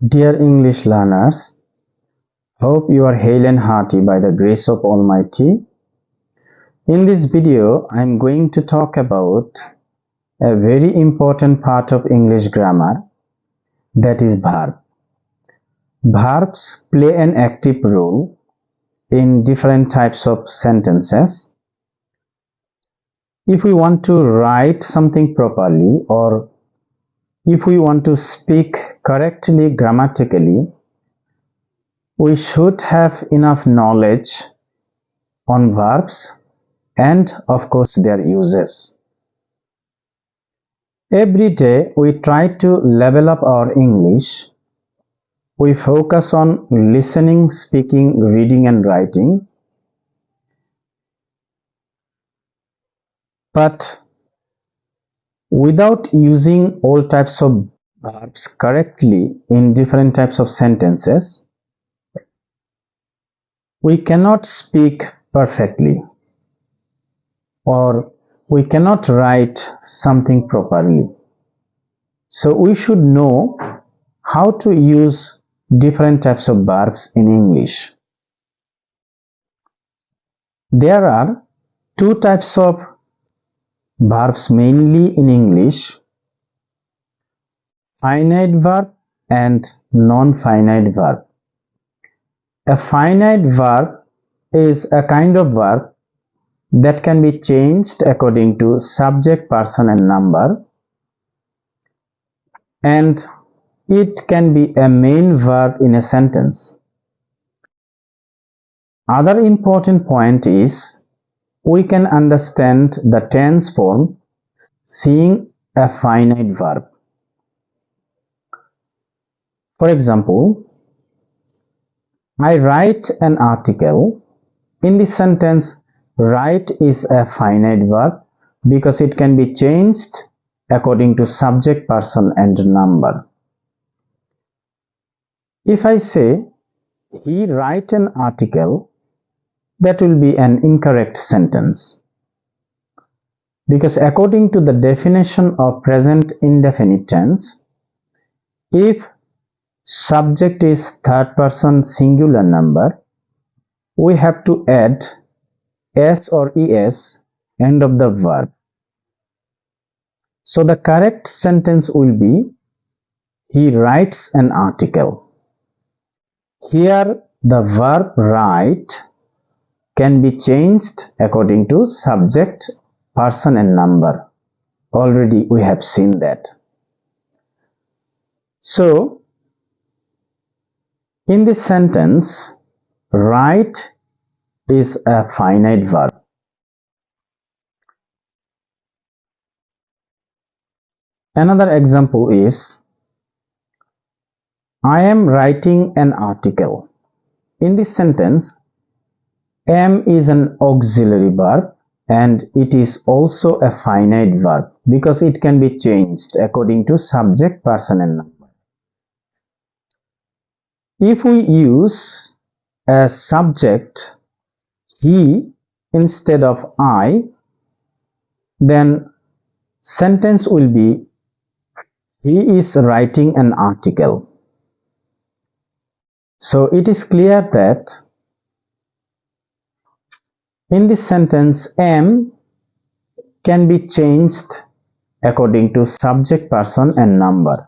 Dear English learners, hope you are hale and hearty by the grace of Almighty. In this video, I am going to talk about a very important part of English grammar, that is verb. Verbs play an active role in different types of sentences. If we want to write something properly, or if we want to speak correctly grammatically, we should have enough knowledge on verbs and of course their uses. Every day we try to level up our English. We focus on listening, speaking, reading and writing. But without using all types of verbs correctly in different types of sentences, we cannot speak perfectly, or we cannot write something properly. So we should know how to use different types of verbs in English. There are two types of verbs mainly in English: finite verb and non-finite verb. A finite verb is a kind of verb that can be changed according to subject, person and number, and it can be a main verb in a sentence. Other important point is we can understand the tense form seeing a finite verb. For example, I write an article. In this sentence, write is a finite verb because it can be changed according to subject, person and number. If I say he write an article, that will be an incorrect sentence, because according to the definition of present indefinite tense, if subject is third person singular number, we have to add s or es end of the verb. So the correct sentence will be he writes an article. Here the verb write can be changed according to subject, person and number. Already we have seen that. So in this sentence, write is a finite verb. Another example is I am writing an article. In this sentence, am is an auxiliary verb and it is also a finite verb because it can be changed according to subject, person and number. If we use a subject he instead of I, then sentence will be he is writing an article. So it is clear that in this sentence am can be changed according to subject, person and number.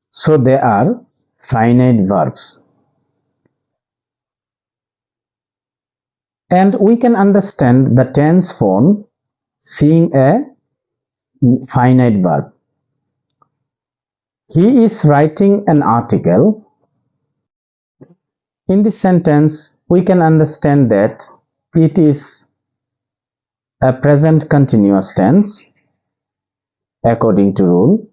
So they are finite verbs. And we can understand the tense form seeing a finite verb. He is writing an article. In this sentence, we can understand that it is a present continuous tense according to rule.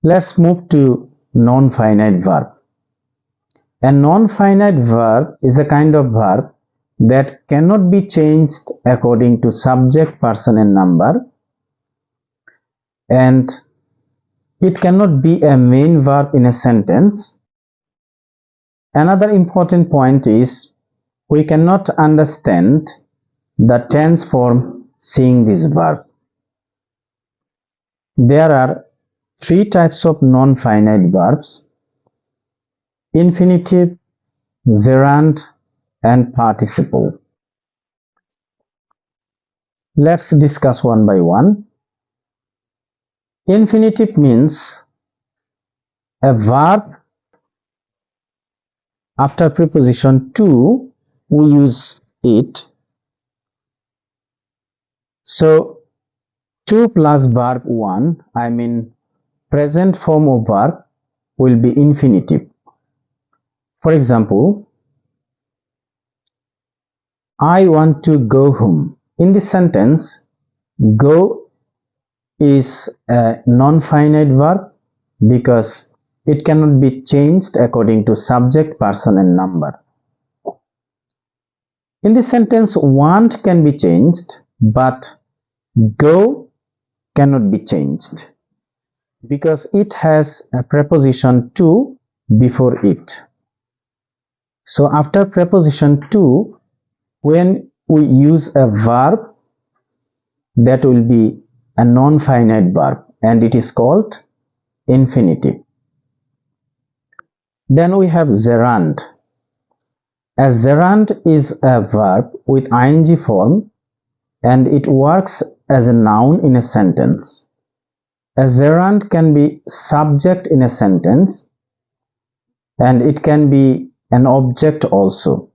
Let's move to non-finite verb. A non-finite verb is a kind of verb that cannot be changed according to subject, person and number, and it cannot be a main verb in a sentence. Another important point is we cannot understand the tense form seeing this verb. There are three types of non-finite verbs: infinitive, gerund, and participle. Let's discuss one by one. Infinitive means a verb after preposition to, we use it. So 2 plus verb 1, I mean present form of verb, will be infinitive. For example, I want to go home. In this sentence, go is a non-finite verb because it cannot be changed according to subject, person, and number. In this sentence, want can be changed, but go cannot be changed because it has a preposition to before it. So after preposition to, when we use a verb, that will be a non-finite verb and it is called infinitive. Then we have gerund. A gerund is a verb with ing form and it works as a noun in a sentence. A gerund can be subject in a sentence and it can be an object also.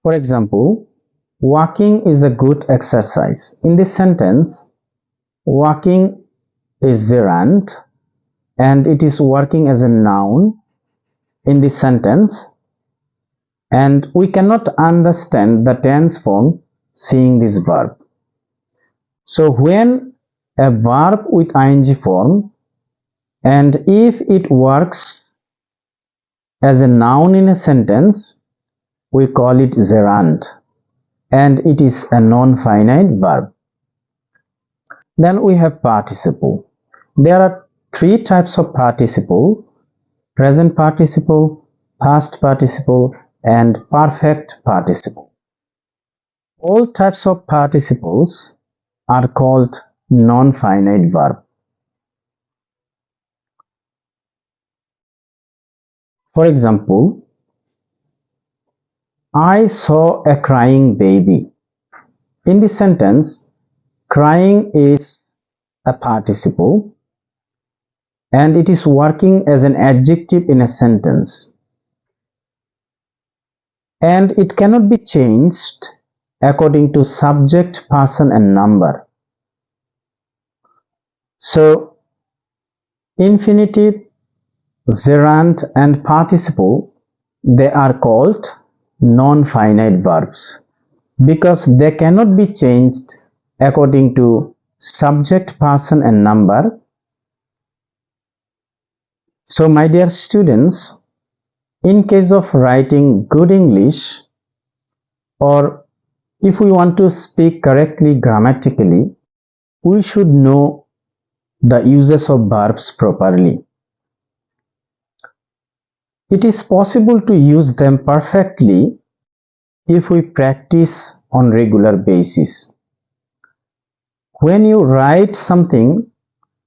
For example, walking is a good exercise. In this sentence, walking is gerund and it is working as a noun in this sentence, and we cannot understand the tense form seeing this verb. So when a verb with ing form, and if it works as a noun in a sentence, we call it gerund and it is a non-finite verb. Then we have participle. There are three types of participle: present participle, past participle, and perfect participle. All types of participles are called non-finite verb. For example, I saw a crying baby. In this sentence, crying is a participle and it is working as an adjective in a sentence. And it cannot be changed according to subject, person, and number. So, infinitive, gerund, and participle, they are called non-finite verbs because they cannot be changed according to subject, person, and number. So, my dear students, in case of writing good English, or if we want to speak correctly grammatically, we should know the uses of verbs properly. It is possible to use them perfectly if we practice on regular basis. When you write something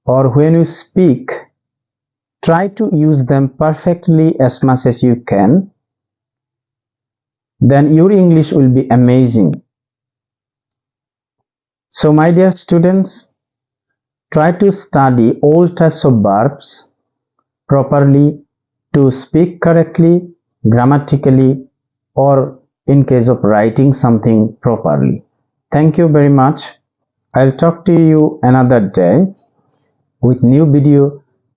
or when you speak, try to use them perfectly as much as you can. Then your English will be amazing. So my dear students, try to study all types of verbs properly to speak correctly, grammatically, or in case of writing something properly. Thank you very much. I'll talk to you another day with new video